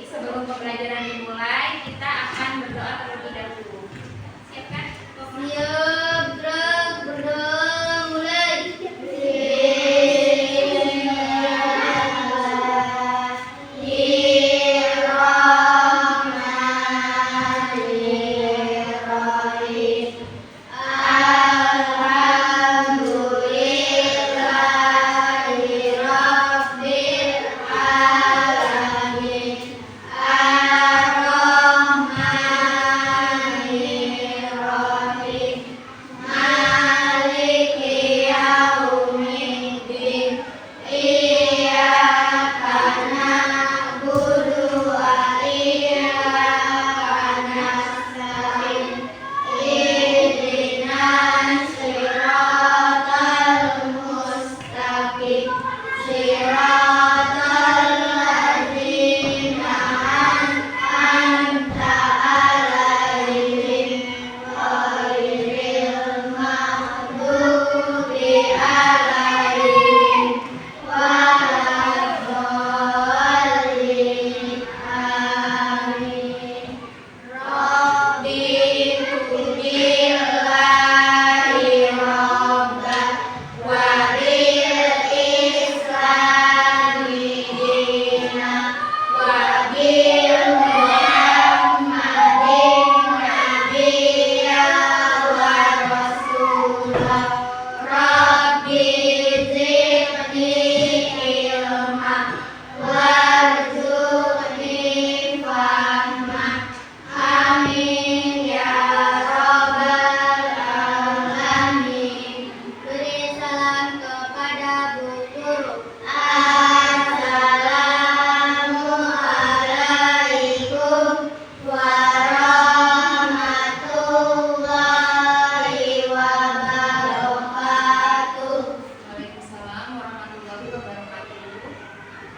sebelum pembelajaran dimulai, kita akan berdoa terlebih dahulu. Siap kan? Siap, berdoa mulai.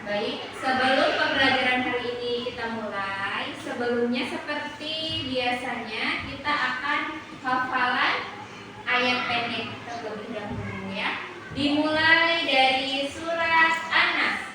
Baik, sebelum pembelajaran hari ini kita mulai, sebelumnya seperti biasanya kita akan hafalan ayat pendek terlebih dahulu ya. Dimulai dari surat An-Nas.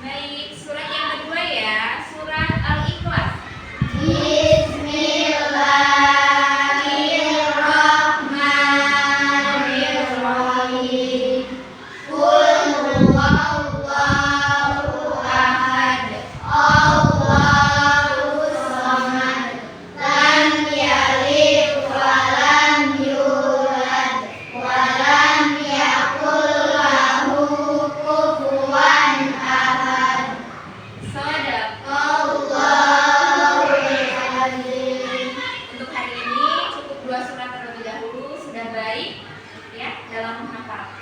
Baik, surat yang kedua ya, surat Al-Ikhlas. Untuk hari ini cukup 2 surat terlebih dahulu, sudah baik ya dalam menghafal.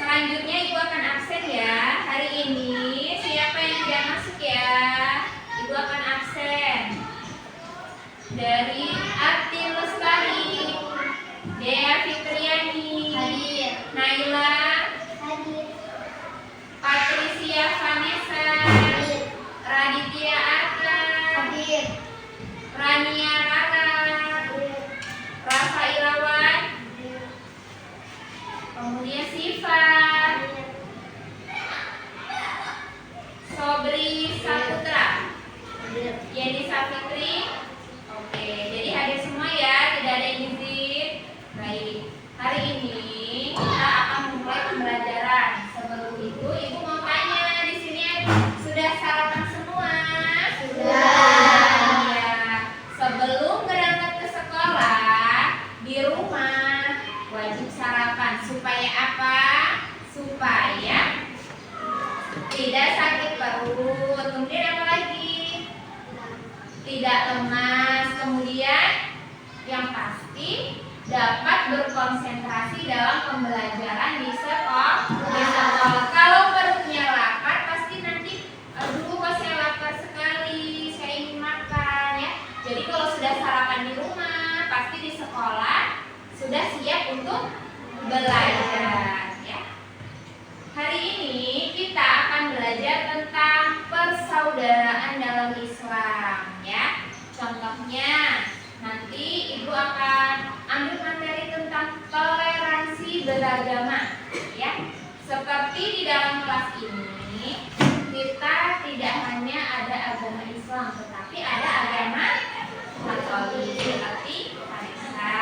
Selanjutnya Ibu akan absen ya. Hari ini siapa yang tidak masuk ya? Ibu akan absen. Dari Atin Lestari, Dea Fitriani, Naila, Patricia Vanessa, Raditya Arka, Rania Rara, Rafa Irawan, kemudian Siva, Sobri Saputra, Yeni Safitri. Oke, jadi hadir semua ya, tidak ada yang izin. Baik, hari ini kita akan memulai pembelajaran. Sebelum itu, Ibu mau tanya di sini sudah sarapan semua? Sudah. Ya. Sebelum berangkat ke sekolah, di rumah wajib sarapan. Supaya apa? Supaya tidak sakit perut. Kemudian apa lagi? Tidak lemas. Kemudian yang pasti dapat berkonsentrasi dalam pembelajaran di sekolah. Kalau perutnya lapar pasti nanti, aduh kok saya lapar sekali, saya ingin makan ya. Jadi kalau sudah sarapan di rumah, pasti di sekolah sudah siap untuk belajar ya. Hari ini kita akan belajar tentang persaudaraan dalam Islam ya. Contohnya nanti Ibu akan ambil materi tentang toleransi beragama ya. Seperti di dalam kelas ini kita tidak hanya ada agama Islam, tetapi ada agama Katolik, seperti Vanessa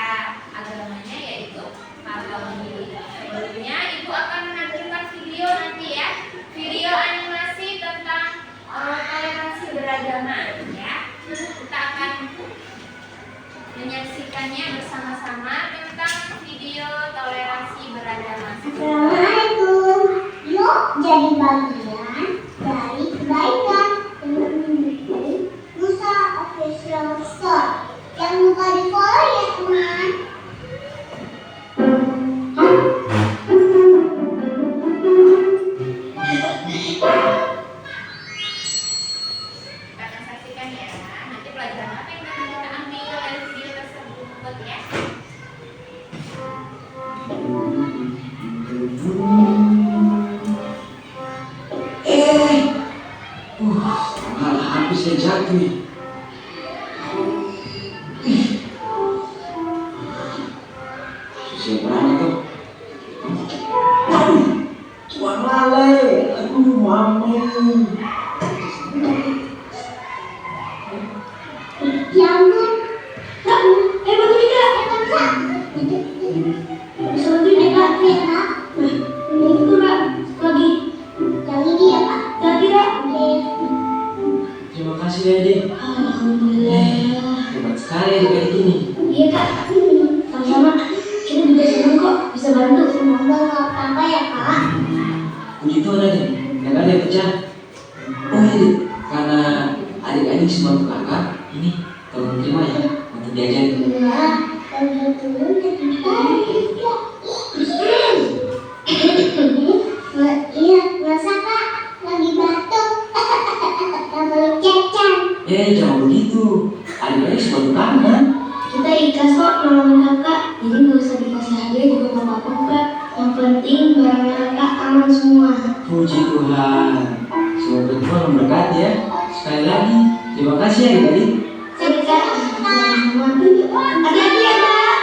agamanya yaitu Katolik. Sebelumnya Ibu akan menampilkan video nanti ya, video animasi tentang toleransi beragama ya. Kita akan menyaksikannya bersama-sama tentang video toleransi beragama. Assalamualaikum. Yuk jadi bagian dari kebaikan dengan mendukung Musa Official Store. Jangan lupa di follow ya teman. Kita akan saksikan ya. Nanti pelajaran apa yang akan kita ambil dari video tersebut ya. Malah habis saya jatuh nih. Susah berani tuh. Tuan Lale, aduh mami. Jangan. Betul tidak? Betul tidak, Kak? Itu Kak, lagi dia Kak. Lagi Kak. Terima kasih ya, Dek. Alhamdulillah. Hebat sekali kayak gini. Iya Kak. Sama-sama. Kita juga senang kok bisa bantu. Semoga nggak apa-apa ya Kak. Puji Tuhan aja, nggak ada yang pecah. Oh iya, Dek. Karena adik-adik semua untuk kakak, ini tolong terima ya untuk jajan. Iya. Dan itu jadi baik ya. Iya, masa Kak lagi batuk. Yang paling cacan. Jangan begitu. Adik-adik semua untuk kakak. Kita ikhlas kok nolongin kakak. Jadi nggak usah dikasih hadiah juga nggak apa-apa Kak. Yang penting barangnya kakak aman semua. Puji Tuhan. Semoga Tuhan memberkati ya. Sekali lagi, terima kasih ya adik-adik. Kita sama hati-hati ya Kak.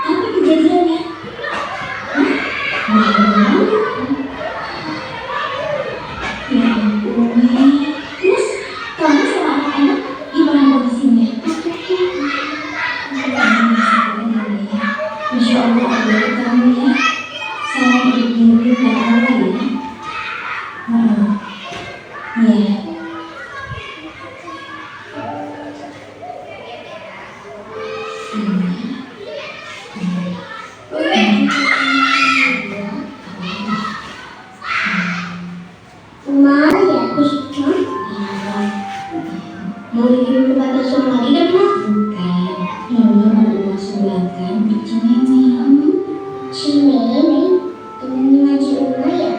Apa kejadiannya? Ya ampun. Terus kamu sama anak-anak gimana kondisinya? Masya Allah, ada kamu ya. Saya ingin dari Allah ya. Iya. Mau dikirim ke panti asuhan lagi kan, Ma? Bukan. Ini mau dimasukkan di Cimeme. Cimeme? Temennya ngaji Uma ya?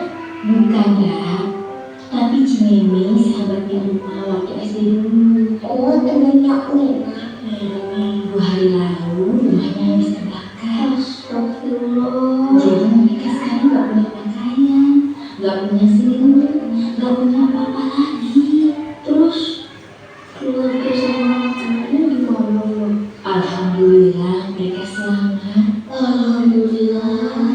Bukan, Kak. Tapi Cimeme sahabatnya Uma waktu SD dulu. Oh, temennya Uma. 2 hari lalu rumahnya habis terbakar. Astagfirullah. Jadi mereka sekarang gak punya pakaian, gak punya selimut, gak punya apa-apa lagi. Terus keluarga sama anaknya gimana? Alhamdulillah mereka selamat. Alhamdulillah.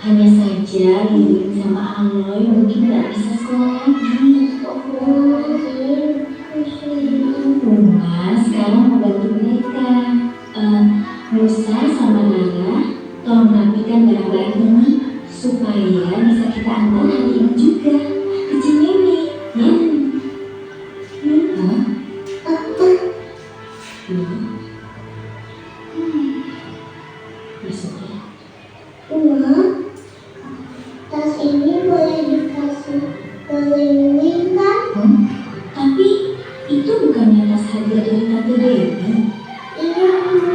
Hanya saja Lilin sama Aloy mungkin gak bisa sekolah lagi. Uma sekarang membantu mereka. Musa sama Nara tolong rapikan barang-barang ini supaya bisa kita antar hari ini juga ke Cimeme ya. Masuk ya. Uma, tas ini boleh dikasih ke Lilin kan? Tapi itu bukannya tas hadiah dari Tante Dewi. Iya, Uma.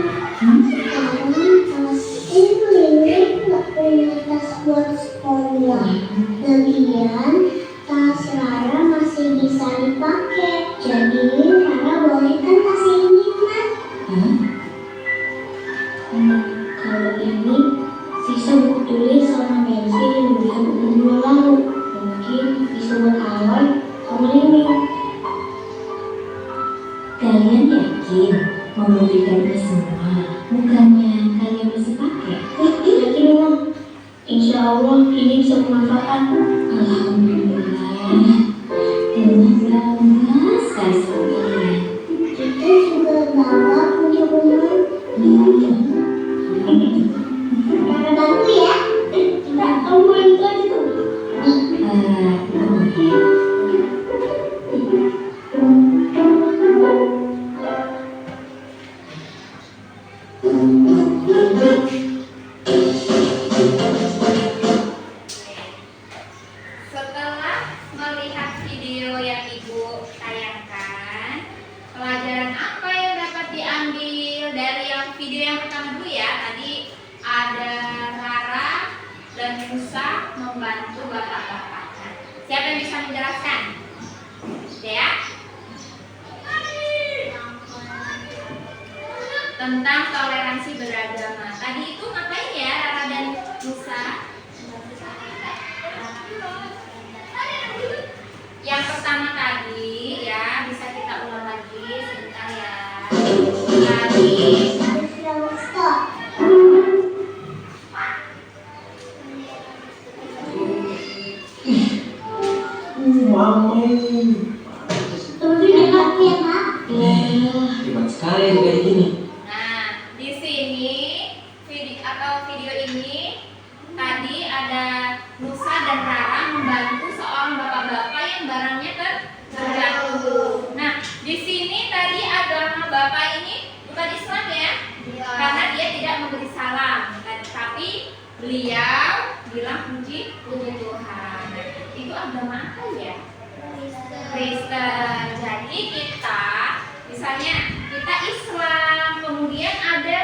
ditulis sama pensil yang diberikan guru lalu. Mungkin disebut Aloy sama Lini. Kalian yakin mau memberikannya semua? Bukannya kalian masih pakai? Yakin Mama. Insya Allah ini bisa bermanfaat. Alhamdulillah. Bangga sekali sama kalian. Kita juga bangga punya rumah. Mama bantu ya. Coba kamu bantu aja tuh. Setelah melihat video yang Ibu tayangkan, pelajaran apa yang dapat diambil dari yang video yang pertama dulu ya? Tadi ada Rara dan Musa membantu bapak-bapaknya. Siapa yang bisa menjelaskan? Ya? Tentang toleransi beragama. Tadi itu ngapain ya Rara dan Musa? Yang pertama tadi ya, bisa kita ulang lagi sebentar ya. Tadi Hebat sekali adik kayak gini. nah, di sini video ini tadi ada Musa dan Rara membantu seorang bapak-bapak yang barangnya terjatuh. Nah, di sini tadi agama bapak ini bukan Islam ya, karena dia tidak memberi salam, tapi beliau bilang puji Tuhan. Itu agama apa ya? Kristen. Jadi kita, misalnya kita Islam, kemudian ada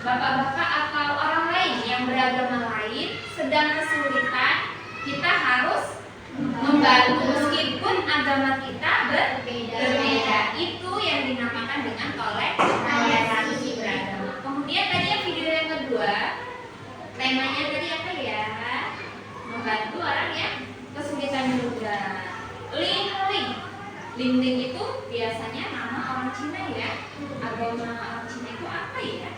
bapak-bapak atau orang lain yang beragama lain sedang kesulitan, kita harus membantu meskipun agama kita berbeda. Itu yang dinamakan dengan toleransi beragama. Kemudian tadi yang video yang kedua, temanya tadi apa ya? Membantu orang yang kesulitan juga. Ling itu biasanya nama orang Cina ya. Agama orang Cina itu apa ya?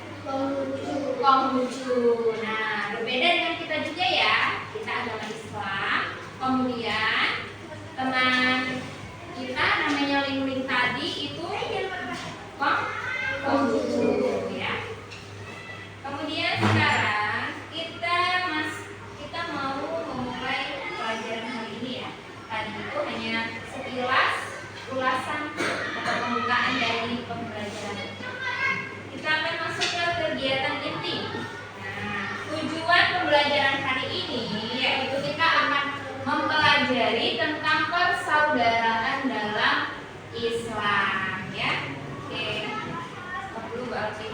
Konghucu. Nah, berbeda dengan kita juga ya. Kita agama Islam. Kemudian teman kita namanya Ling tadi itu Konghucu ya. Kemudian sekarang kita mau memulai pelajaran hari ini ya. Tadi itu hanya sekilas ulasan atau pembukaan dari pembelajaran. Kita akan masuk ke kegiatan inti. Nah, tujuan pembelajaran hari ini yaitu kita akan mempelajari tentang persaudaraan dalam Islam ya. Oke. Stop dulu Mbak Alci.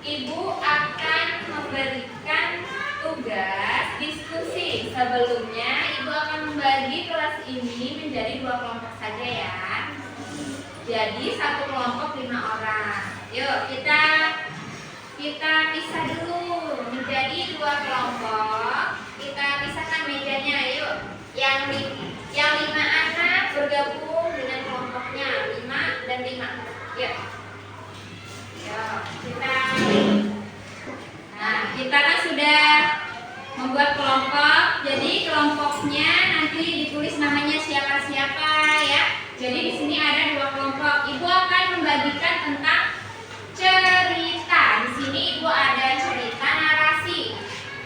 Ibu akan memberikan tugas diskusi. Sebelumnya Ibu akan membagi kelas ini menjadi 2 kelompok saja ya. Jadi satu kelompok 5 orang. Yuk kita pisah dulu menjadi 2 kelompok. Kita pisahkan mejanya. Yuk. Yang 5 anak bergabung dengan kelompoknya 5 dan 5. Yuk. Kita kan sudah membuat kelompok. Jadi kelompoknya nanti ditulis namanya siapa-siapa ya. Jadi di sini ada 2 kelompok. Ibu akan membagikan tentang cerita. Di sini Ibu ada cerita narasi.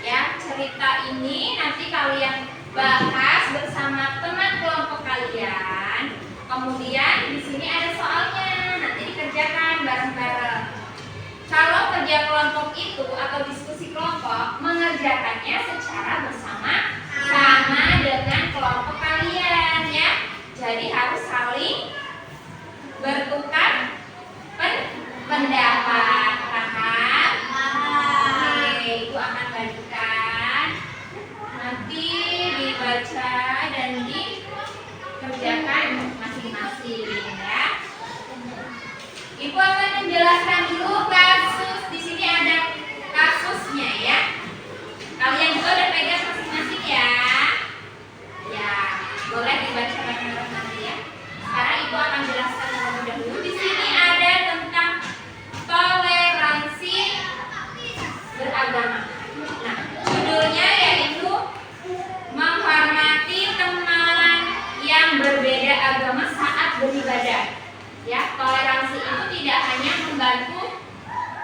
Ya, cerita ini nanti kalian bahas bersama teman kelompok kalian. Kemudian di sini ada soalnya. Nanti dikerjakan bareng-bareng. Kalau kerja kelompok itu atau diskusi kelompok, mengerjakannya secara bersama-sama dengan kelompok kalian ya. Jadi harus saling bertukar pendapat. Paham? Oke, Ibu akan bagikan. Nanti dibaca dan dikerjakan masing-masing ya. Ibu akan menjelaskan dulu kasus. Di sini ada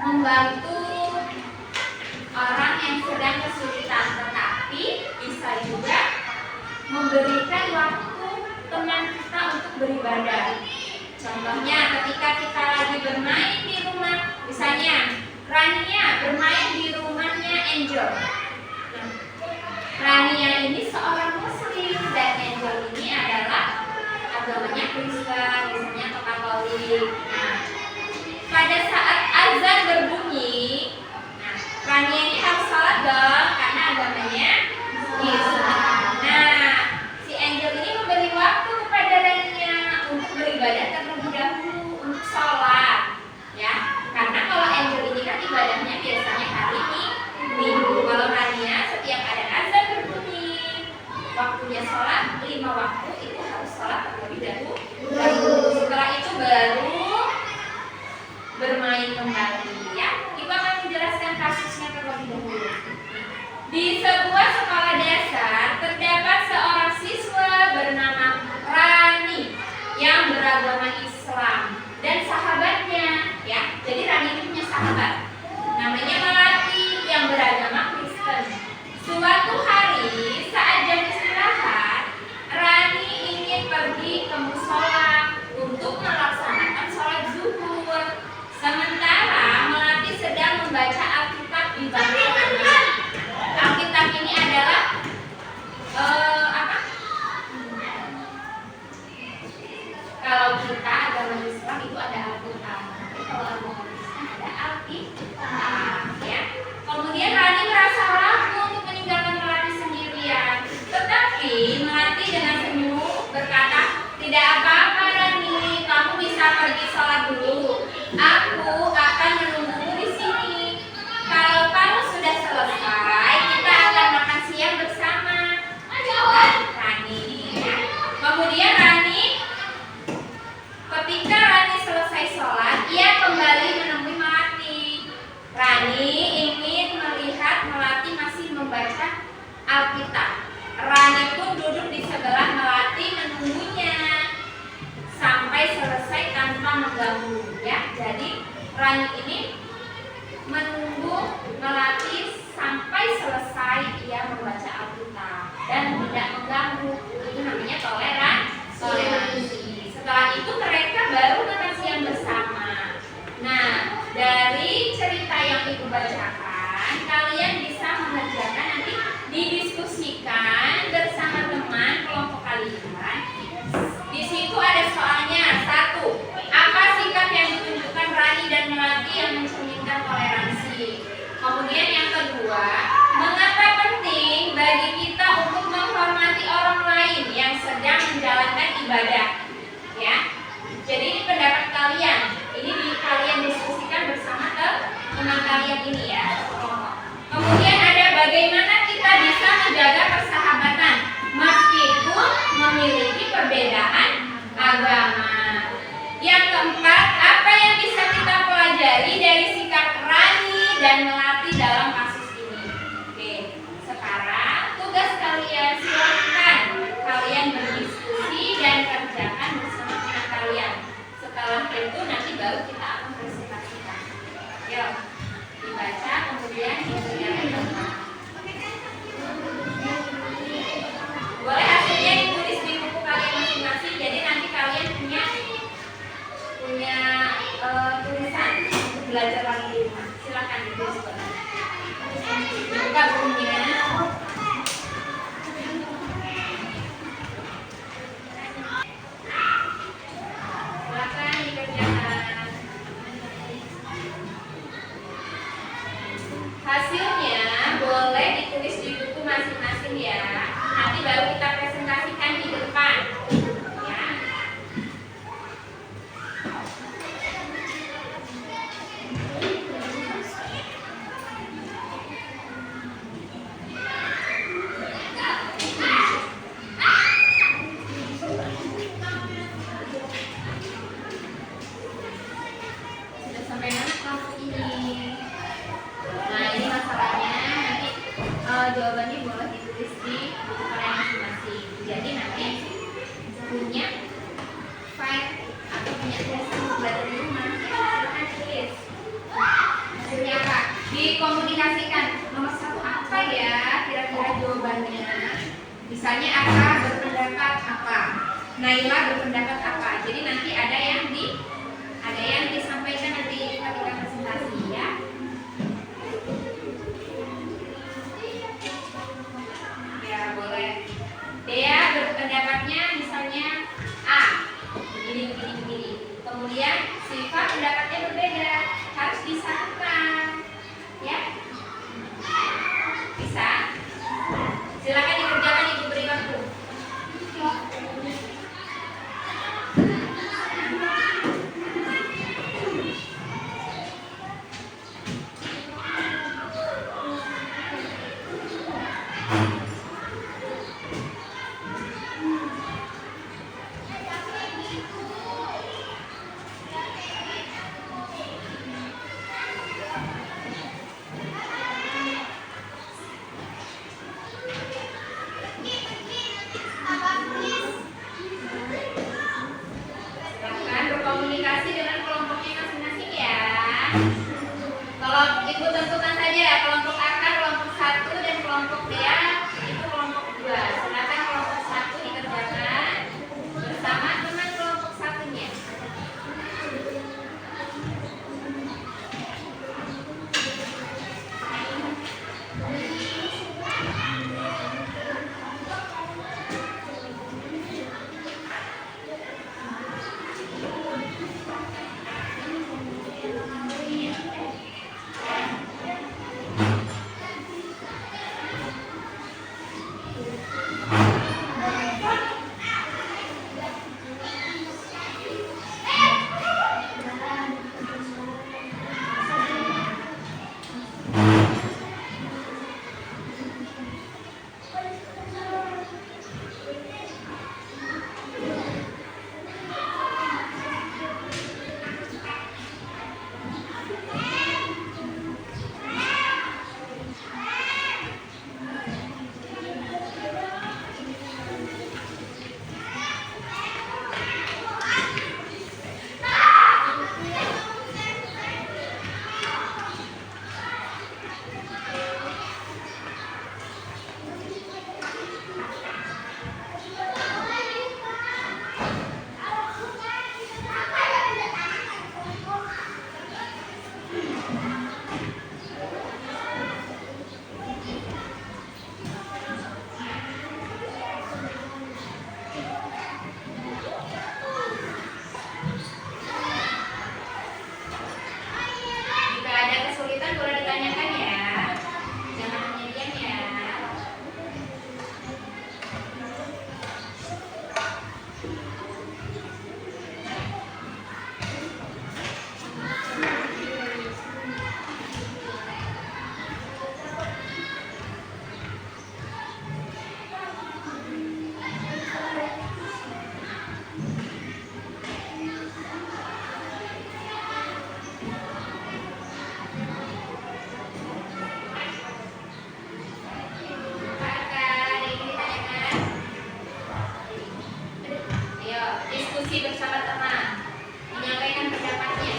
membantu orang yang sedang kesulitan, tetapi bisa juga memberikan waktu teman kita untuk beribadah. Contohnya ketika kita lagi bermain di rumah, misalnya Rania bermain di rumahnya Angel. Nah, Rania ini seorang Muslim dan Angel ini adalah agamanya Kristen, misalnya atau Katolik. Nah, pada saat azan berbunyi, nah, Rania ini harus sholat dong karena agamanya Islam. Nah, si Angel ini memberi waktu kepada Rania untuk beribadah terlebih dahulu untuk sholat, ya. Karena kalau Angel ini kan ibadahnya biasanya hari Minggu. Kalau Rania setiap ada azan berbunyi, waktunya sholat 5 waktu itu harus sholat terlebih dahulu. Setelah itu baru bermain kembali, ya. Ibu akan menjelaskan kasusnya terlebih dahulu. Di sebuah sekolah dasar terdapat seorang siswa bernama Rani yang beragama Islam dan sahabatnya, ya. Jadi Rani ini punya sahabat namanya Melati yang beragama Kristen. Suatu hari saat jam istirahat, Rani ingin pergi ke musola untuk melaksanakan sholat zuhur. Sementara Melati sedang membaca Alkitab di bangku anak. Alkitab ini adalah apa? Kalau kita agama Islam itu ada Al-Quran, tapi kalau agama Kristen ada Alkitab, ya. Kemudian Rani merasa ragu untuk meninggalkan Melati sendirian, tetapi Melati dengan senyum berkata, tidak apa-apa Rani, kamu bisa pergi sholat dulu. Aku akan menunggumu di sini. Kalau kamu sudah selesai, kita akan makan siang bersama. Rani, ya. Kemudian ketika Rani selesai sholat, ia kembali menemui Melati. Rani ingin melihat Melati masih membaca Alkitab. Rani pun duduk di sebelah Melati menunggunya sampai selesai tanpa mengganggu, ya. Jadi Rani ini menunggu Melati sampai selesai ia membaca Alkitab dan tidak mengganggu. Itu namanya toleransi. Setelah itu mereka baru makan siang bersama. Nah, dari cerita yang ibu bacakan, kalian bisa mengerjakan nanti didiskusikan bersama teman kelompok kalian. Di situ ada soalnya. 1. Apa sikap yang ditunjukkan Rani dan Melati yang mencerminkan toleransi? Kemudian yang kedua, mengapa penting bagi kita untuk menghormati orang lain yang sedang menjalankan ibadah? Ya. Jadi ini pendapat kalian. Ini kalian diskusikan bersama teman kalian ini, ya. Kemudian ada bagaimana kita bisa menjaga persahabatan meskipun memiliki perbedaan agama. Yang keempat, apa yang bisa kita pelajari dari sikap Rani dan Melati dalam kasus ini? Oke, sekarang tugas kalian, silakan kalian berdiskusi dan kerjakan bersama teman kalian. Setelah itu nanti baru kita akan presentasikan. Yuk, dibaca kemudian dikerjakan. Boleh hasilnya ditulis di buku kalian masing-masing. Jadi nanti kalian punya tulisan untuk belajar lagi di rumah. Silakan ditulis. Buka bukunya. Silakan dikerjakan. Hasilnya boleh ditulis di buku masing-masing, ya. Nanti baru kita presentasikan di depan, ya. Sudah sampai mana kelompok ini? Nah, ini masalahnya. Dikomunikasikan nomor satu apa ya kira-kira jawabannya. Misalnya Aka berpendapat apa, Naila berpendapat apa. Jadi nanti ada yang disampaikan nanti ketika presentasi ya. Ya boleh. Dea berpendapatnya misalnya A, begini. Kemudian Siva pendapatnya berbeda, harus disamakan, ya. Bisa? Silakan dikerjakan, Ibu beri waktu. Silahkan berkomunikasi dengan kelompoknya masing-masing ya. Kalau Ibu tentukan saja kelompok A, kelompok 1 dan kelompok Dea itu kelompok 2. Silakan kelompok 1 dikerjakan bersama teman kelompok satunya. Jika ada kesulitan boleh ditanyakan ya. Jangan hanya diam ya. Apakah ada yang ditanyakan? Ayo, diskusi bersama teman. Menyampaikan pendapatnya.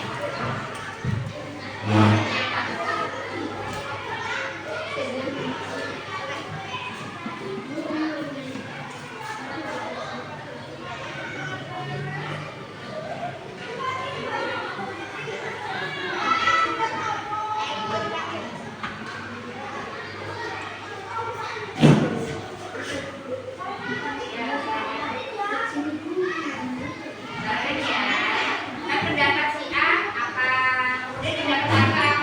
Silakan ya. Kan pendapat si A apa? Kemudian pendapat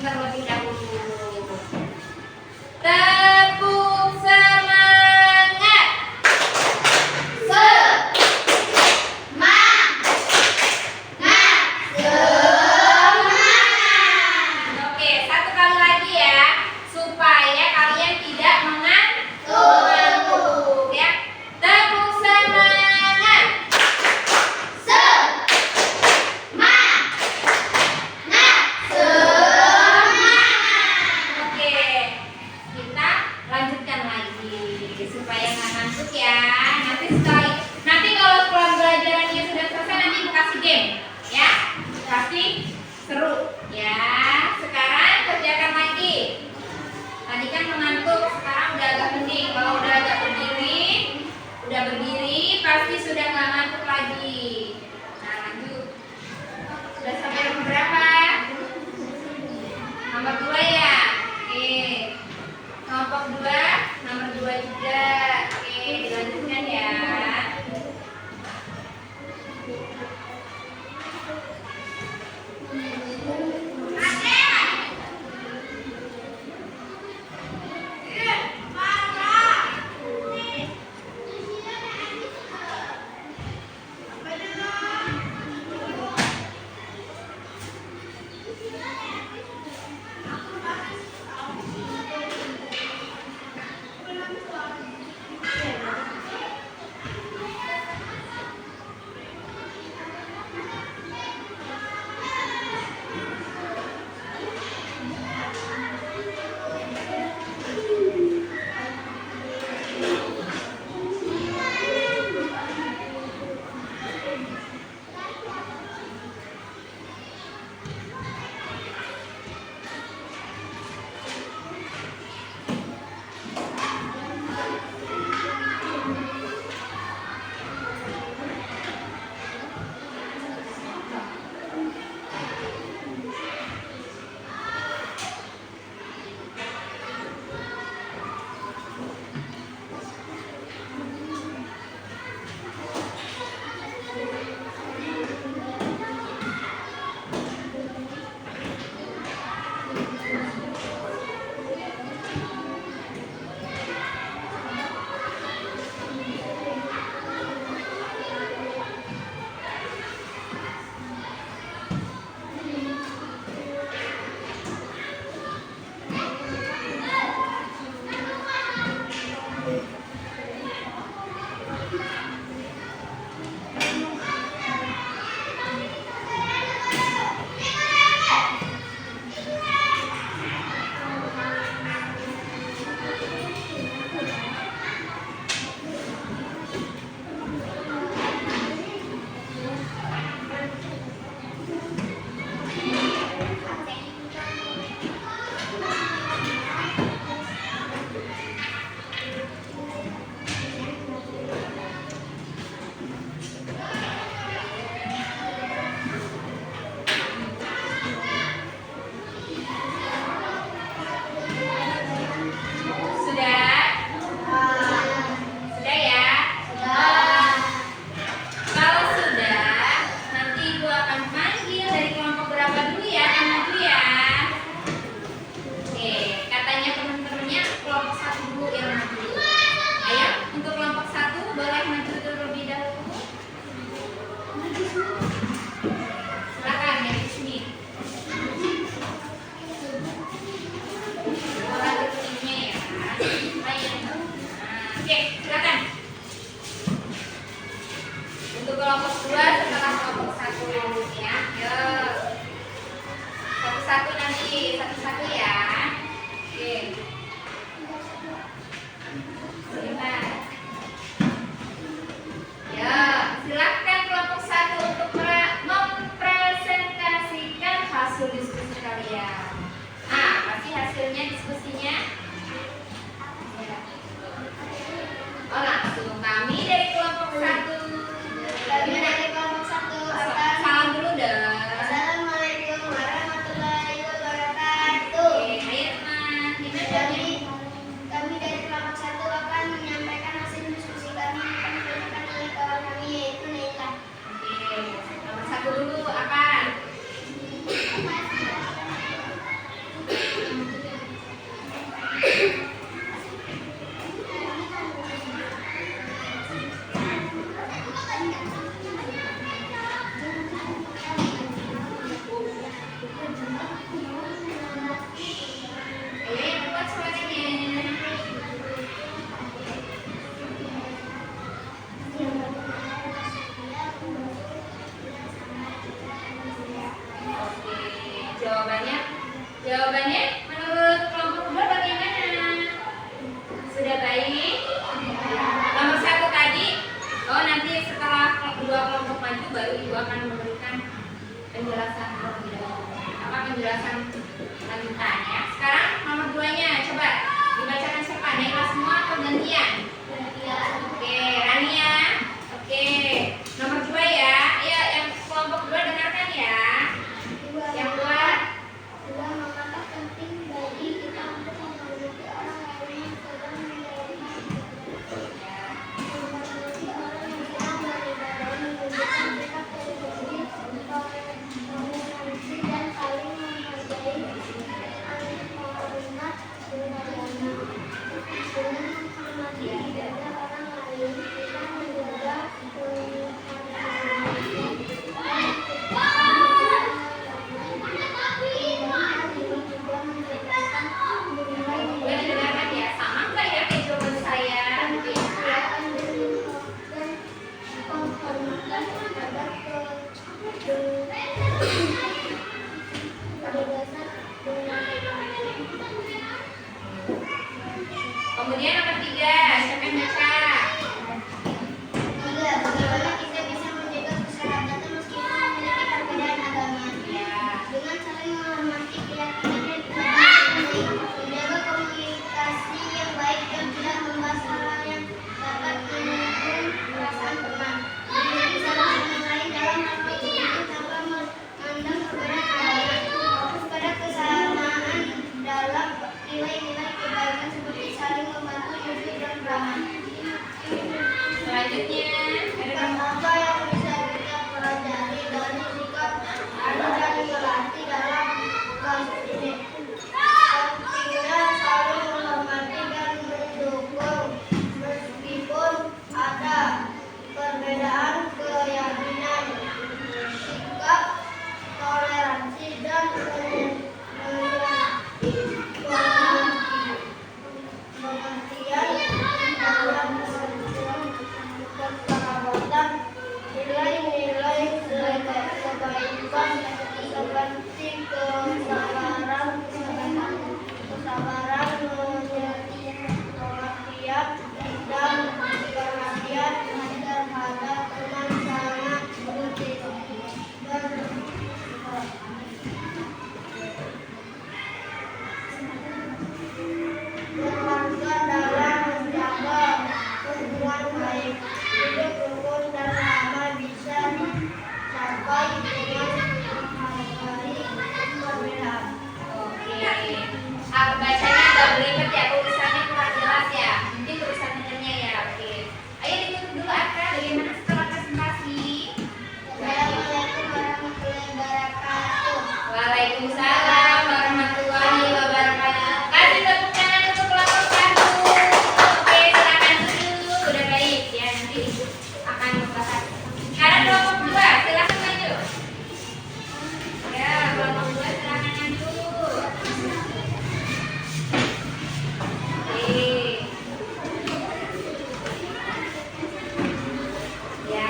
terlebih dahulu. Tepuk semangat. Oke, satu kali lagi ya, supaya kalian tidak mengantuk ya. Tepuk semangat. Oke, kita lanjutkan lagi supaya nggak ngantuk ya. Nanti kalau pembelajarannya sudah selesai nanti ibu kasih game ya, pasti seru ya. Sekarang kerjakan lagi. Tadi kan mengantuk, sekarang udah agak mending. Kalau udah agak berdiri, pasti sudah nggak ngantuk lagi. Nah lanjut. Sudah sampai nomor berapa? Nomor 2 ya. Oke. Kelompok 2, nomor 2 juga. Oke, dilanjutkan ya. Silakan kelompok 1 untuk Selanjutnya ada Sikap nomor apa yang bisa kita pelajari dari sikap Ani dan Melati dalam kasus ini? Pentingnya saling menghormati dan mendukung meskipun ada perbedaan keyakinan. Sikap toleransi dan pengertian dalam persahabatan, nilai-nilai kebaikan seperti kesabaran, pengertian, dan perhatian terhadap teman sangat penting. Berharga dalam menjaga hubungan baik, hidup rukun dan damai bisa dicapai dengan menghargai perbedaan. Oke. Bacanya agak belibet ya, tulisannya kurang jelas ya. Mungkin tulisannya ya. Oke. Ayo ditutup dulu Aka. Bagaimana setelah presentasi? Assalamualaikum warahmatullahi wabarakatuh. Waalaikumsalam warahmatullahi wabarakatuh. Kasih tepuk tangan untuk kelompok 1. Oke, silakan duduk. Udah baik ya. Nanti Ibu akan membahas. Sekarang kelompok 2, silakan maju. Ya, kelompok 2 silakan maju. Oke. Ya,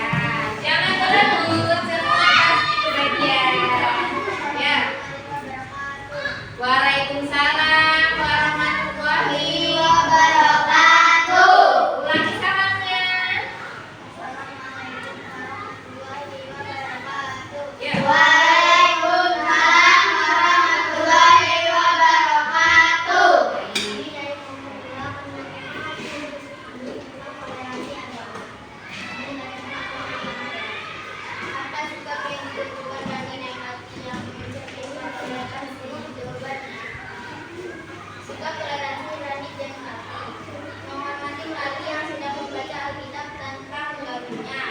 jangan berebut, semua pasti kebagian. Ya. Waalaikumsalam warahmatullahi wabarakatuh. Ulangi salamnya. Ya. Waalaikumsalam warahmatullahi wabarakatuh. Apa sikap yang ditunjukkan dari Melati yang mencerminkan toleransi? Jawaban: sikap toleransi berani dan hati, menghormati Melati yang sedang membaca Alkitab tanpa mengganggunya.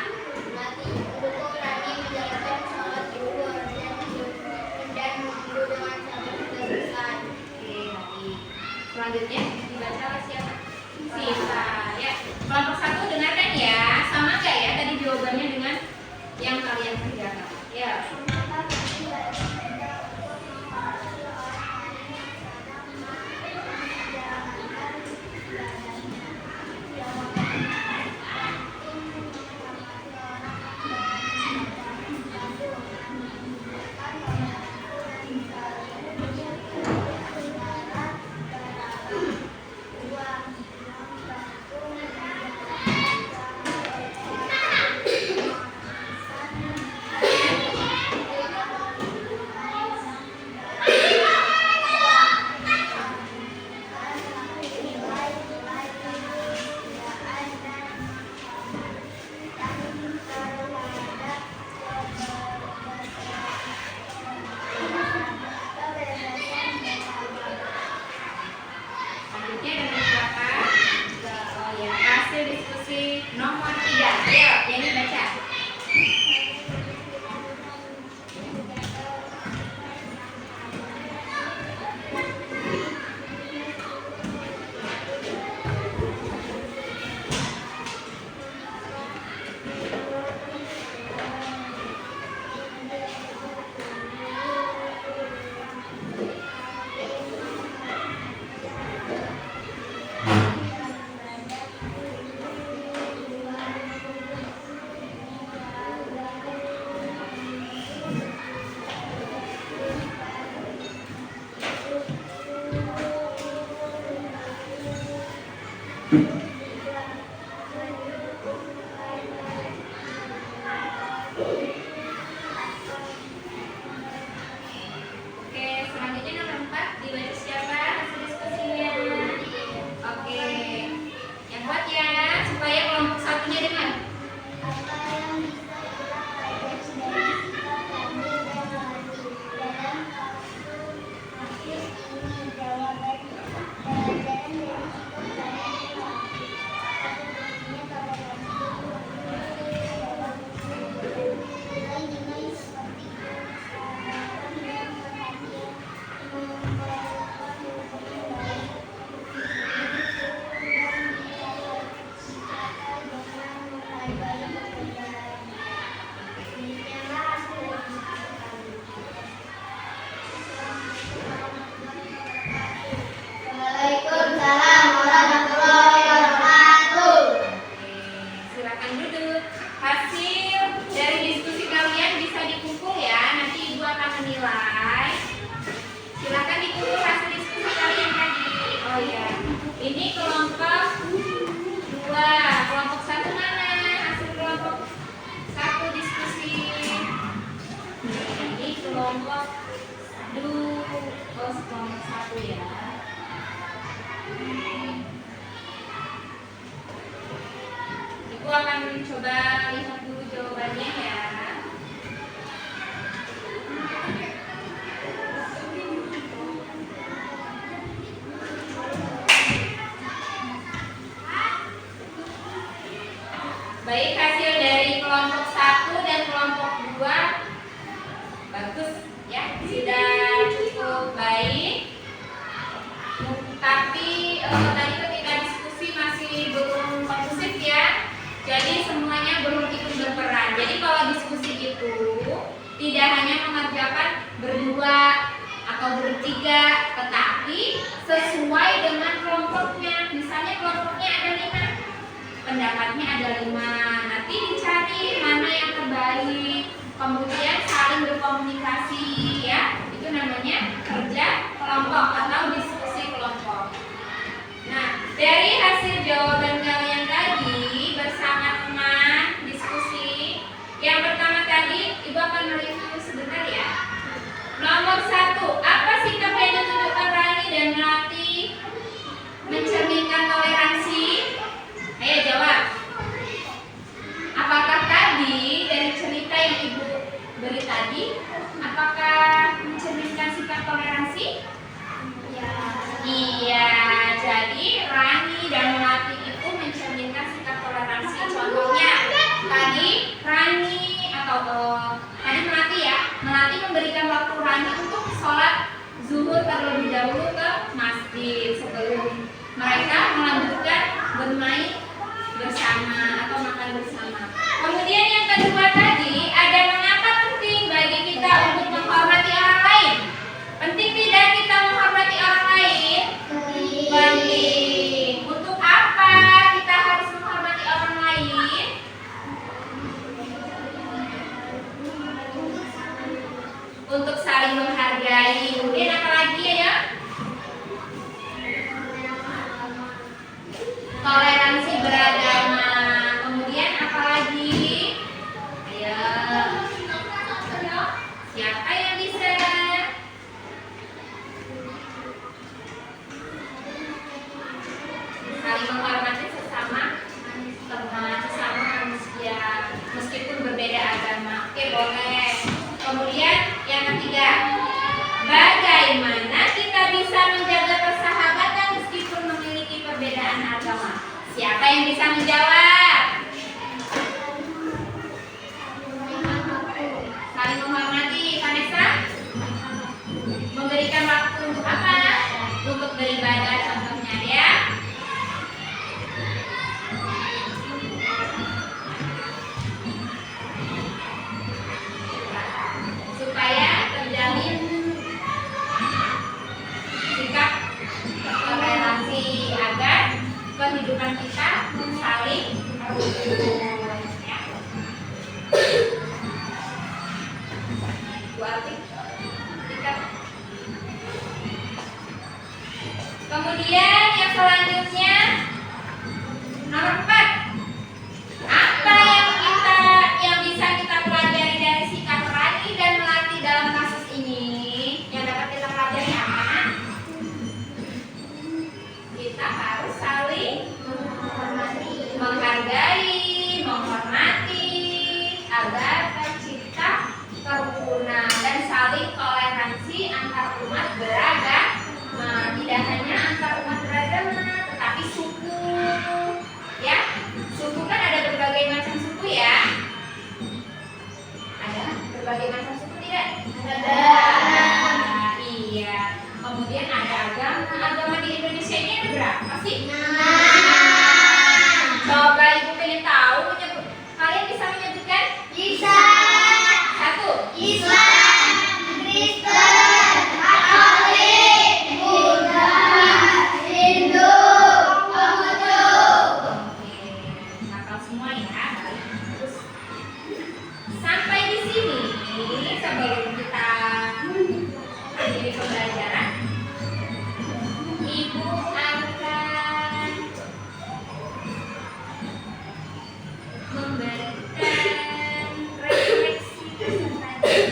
Melati mendukung Rani menjalankan sholat zuhur dan menunggu dengan sabar keteguhan. Oke, baik. Selanjutnya dibaca oleh siapa? Sita. Ya. Kelompok 1 dengarkan ya. Sama nggak ya tadi jawabannya dengan yang kalian kerjakan? Ya. Mengapa penting bagi kita untuk menghormati orang lain bersama menjalankan ibadahnya? Jawaban: penting menghormati orang yang dalam ibadah, satu, menunjukkan toleransi dan saling saudara beragama. Dua, membantu menjalankan agama. silakan duduk. Hasil dari diskusi kalian bisa dikumpul ya. Nanti ibu akan menilai. Silakan dikumpul hasil diskusi kalian tadi. Oh ya, ini kelompok 2, kelompok 1 mana? Hasil kelompok 1 diskusi. Ini kelompok 2, kelompok 1 ya. Ibu akan coba lihat dulu jawabannya ya. Baik, hasil dari kelompok 1 dan kelompok 2 bagus ya, sudah cukup baik. Tapi tadi ketika diskusi masih belum kondusif ya. Jadi semuanya belum ikut berperan. Jadi kalau diskusi itu tidak hanya mengerjakan berdua atau bertiga, tetapi sesuai dengan kelompoknya. Misalnya kelompoknya ada 5, pendapatnya ada 5. Nanti dicari mana yang terbaik, kemudian saling berkomunikasi ya. Itu namanya kerja kelompok atau diskusi kelompok. Nah, dari hasil jawaban kalian tadi bersama teman diskusi, yang pertama tadi ibu akan mereview sebentar ya. Nomor 1, apa sikap yang ditunjukkan Rani dan Melati mencerminkan toleransi? Ayo jawab. Apakah tadi dari cerita yang ibu beri tadi, apakah mencerminkan sikap toleransi? Iya, jadi Rani dan Melati itu mencerminkan sikap toleransi. Contohnya tadi Rani tadi Melati ya, Melati memberikan waktu Rani untuk sholat zuhur terlebih dahulu ke masjid sebelum mereka melanjutkan bermain bersama atau makan bersama. Kemudian yang kedua tadi ada mengapa penting bagi kita untuk menghormati orang lain. Penting tidak kita menghormati orang lain? Penting. Untuk apa kita harus menghormati orang lain? Untuk saling menghargai. Kemudian apa lagi ya? Toleransi beragama. Kemudian apa lagi? Ayo. Siapa yang bisa? Saling menghormati sesama teman, sesama manusia, meskipun berbeda agama. Oke, boleh. Kemudian yang ketiga, bagaimana kita bisa menjaga persahabatan meskipun memiliki perbedaan agama? Siapa yang bisa menjawab? Saling menghormati. Vanessa? Memberikan waktu untuk apa? Untuk beribadah contohnya ya. Supaya terjalin sikap toleransi agar kehidupan kita saling rukun ya. Kemudian yang selanjutnya nomor 4. Apa yang bisa kita pelajari dari sikap Rani dan Melati dalam kasus ini? Yang dapat kita pelajari apa? Kita harus saling menghargai, Terus sampai di sini sebelum kita akhiri pembelajaran, Ibu akan memberikan refleksi kesehatan.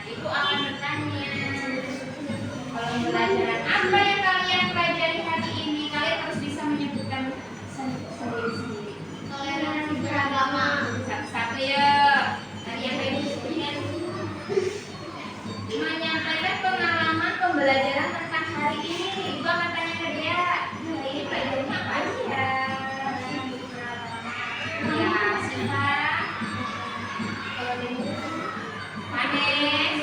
Ibu akan bertanya, kalau pembelajaran apa yang kalian pelajari hari ini, kalian harus bisa menyebutkan sendiri-sendiri. Toleransi beragama. Satu-satu ya. Tadi yang ibu sebutkan menyampaikan pengalaman pembelajaran tentang hari ini. Ibu akan tanya ke dia, hari ini pelajarannya apa aja? Ya, Siva. Kalau ibu Manes.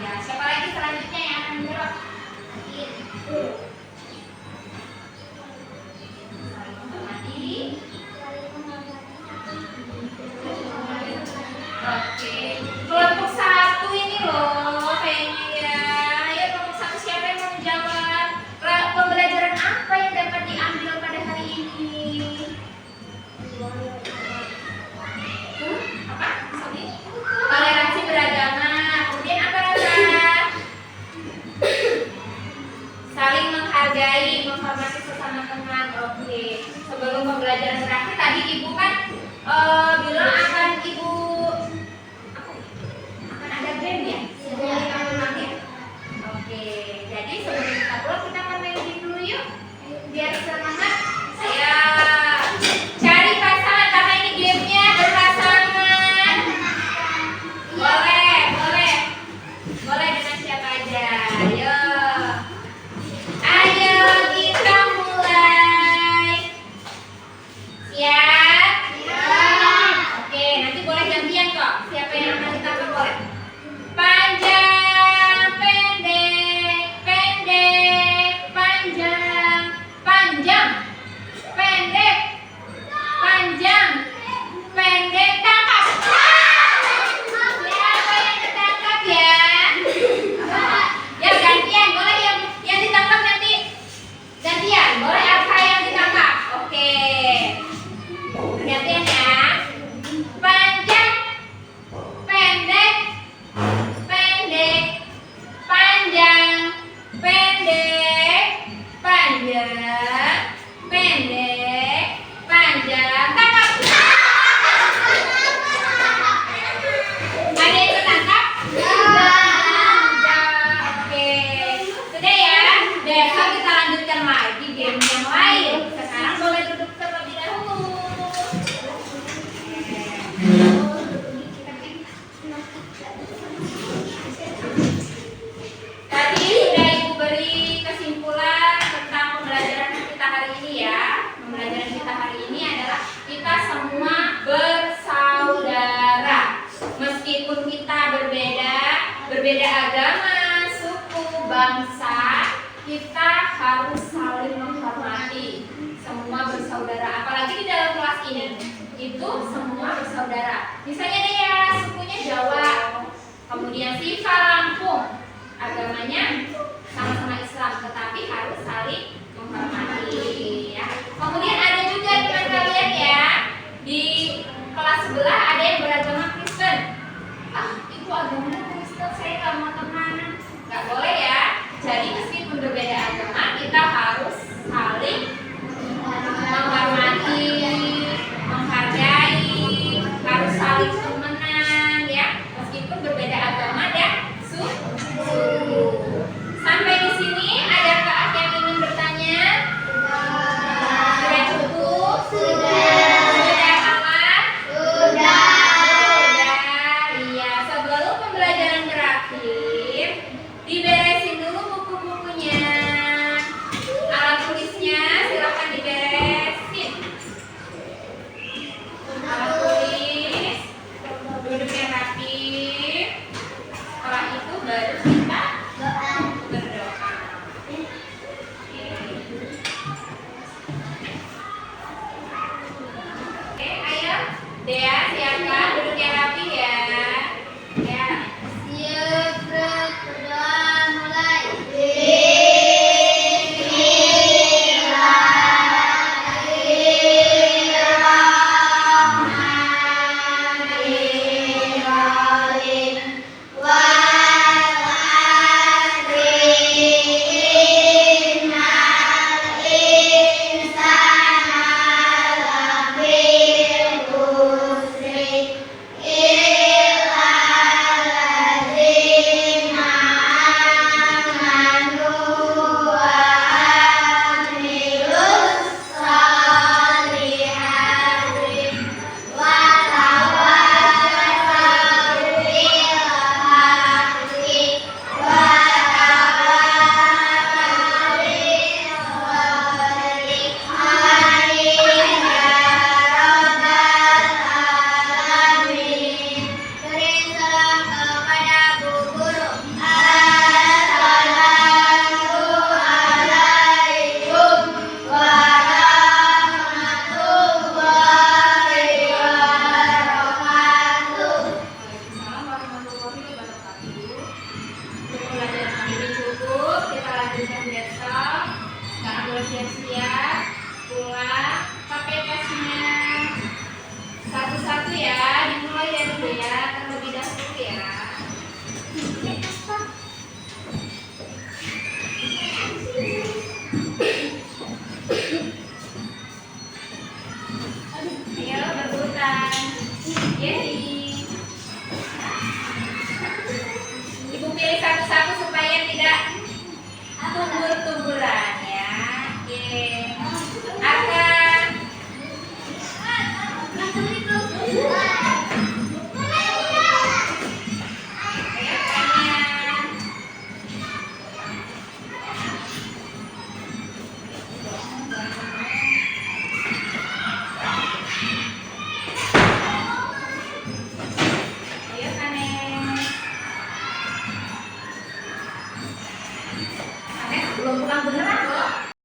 Ya, siapa lagi selanjutnya yang akan menjawab? Saling menghormati. Oke, kelompok satu ini loh kayaknya ya. Ayo kelompok satu siapa yang mau menjawab? Pembelajaran apa yang dapat diambil pada hari ini? Apa? Sorry. Toleransi beragama. Kemudian apa Rafa? Saling menghargai, menghormati sesama teman. Oke. Sebelum pembelajaran berakhir tadi ibu kan bilang akan ibu akan ada game ya? Sebelum kita pulang ya? Oke. Jadi sebelum kita pulang kita akan main game dulu yuk. Biar semangat. Saya cari pasangan karena ini gamenya berpasangan. Boleh, boleh. Boleh dengan siapa aja. Ayo. Ayo kita mulai. Siap? Oke, nanti boleh gantian kok. Siapa yang akan ditangkap boleh. Panjang, pendek, pendek, panjang, panjang, pendek, panjang, pendek, tangkap. Siapa yang ditangkap ya? Ya gantian, boleh yang ditangkap nanti gantian, boleh apa yang ditangkap? Oke, gantian ya. Panjang, pendek, pendek, panjang, pendek, panjang, pendek, panjang, tangkap. Ada yang tertangkap? Oke, sudah ya. Besok kita lanjutkan lagi game yang lain. Sekarang boleh duduk terlebih dahulu. Tadi sudah ibu beri kesimpulan tentang pembelajaran kita hari ini ya. Pembelajaran kita hari ini adalah kita semua bersaudara. Meskipun kita berbeda agama, suku, bangsa, kita harus saling menghormati. Semua bersaudara, apalagi di dalam kelas ini. Itu semua bersaudara. Misalnya deh ya, sukunya Jawa, kemudian Siva Lampung, agamanya sama-sama Islam, tetapi harus saling menghormati ya. Kemudian ada juga teman kalian ya, di kelas sebelah ada yang beragama Kristen. Itu agamanya Kristen, saya nggak mau temenan. Nggak boleh ya. Jadi meskipun berbeda agama, kita harus saling menghormati, menghargai, harus saling temenan ya. Meskipun berbeda agama dan suku. Sampai di sini adakah yang ingin bertanya? Sudah cukup? Sudah aman? Sudah. Iya. Sebelum pembelajaran berakhir, diberesin dulu buku-bukunya. Alat tulisnya silakan diberesin. Alat tulis, duduk yang rapi. Setelah itu baru kita berdoa. Oke, ayo, Dea.